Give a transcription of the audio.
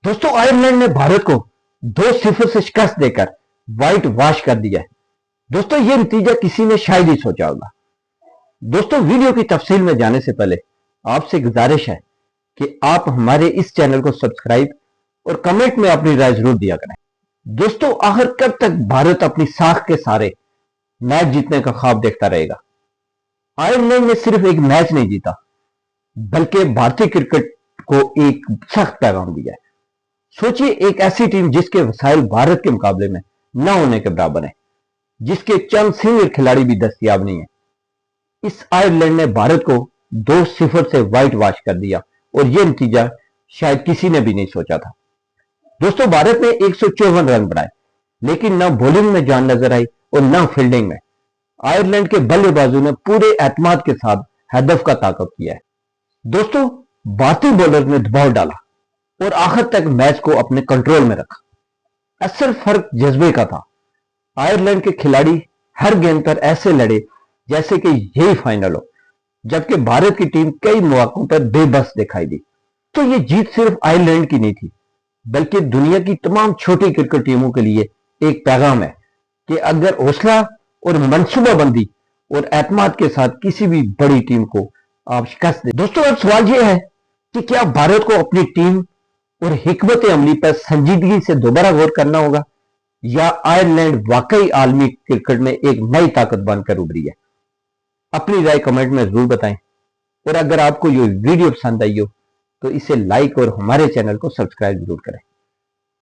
दोस्तों, आयरलैंड ने भारत को 2-0 से शिकस्त देकर व्हाइट वॉश कर दिया है। दोस्तों, ये नतीजा किसी ने शायद ही सोचा होगा। दोस्तों, वीडियो की तफसील में जाने से पहले आपसे गुजारिश है कि आप हमारे इस चैनल को सब्सक्राइब और कमेंट में अपनी राय जरूर दिया करें। दोस्तों, आखिर कब तक भारत अपनी साख के सारे मैच जीतने का ख्वाब देखता रहेगा? आयरलैंड ने सिर्फ एक मैच नहीं जीता, बल्कि भारतीय क्रिकेट को एक सख्त पैगाम दिया है। सोचिए, एक ऐसी टीम जिसके वसाइल भारत के मुकाबले में न होने के बराबर है, जिसके चंद सीनियर खिलाड़ी भी दस्तयाब नहीं है। इस आयरलैंड ने भारत को 2-0 से व्हाइट वॉश कर दिया और यह नतीजा शायद किसी ने भी नहीं सोचा था। दोस्तों, भारत ने 154 रन बनाए, लेकिन न बॉलिंग में जान नजर आई और न फील्डिंग में। आयरलैंड के बल्लेबाजों ने पूरे एतमाद के साथ हदफ का ताकत किया है। दोस्तों, भारतीय बॉलर ने दबाव डाला और आखिर तक मैच को अपने कंट्रोल में रखा। असल फर्क जज्बे का था। आयरलैंड के खिलाड़ी हर गेंद पर ऐसे लड़े जैसे कि यही फाइनल हो, जबकि भारत की टीम कई मौकों पर बेबस दिखाई दी। तो ये जीत सिर्फ आयरलैंड की नहीं थी, बल्कि दुनिया की तमाम छोटी क्रिकेट टीमों के लिए एक पैगाम है कि अगर हौसला और मंसूबाबंदी और एतमाद के साथ किसी भी बड़ी टीम को आप शिकस्त दें। दोस्तों, अब सवाल यह है कि क्या भारत को अपनी टीम और हिकमत अमली पर संजीदगी से दोबारा गौर करना होगा, या आयरलैंड वाकई आलमी क्रिकेट में एक नई ताकत बनकर उभरी है? अपनी राय कमेंट में जरूर बताएं और अगर आपको ये वीडियो पसंद आई हो तो इसे लाइक और हमारे चैनल को सब्सक्राइब जरूर करें।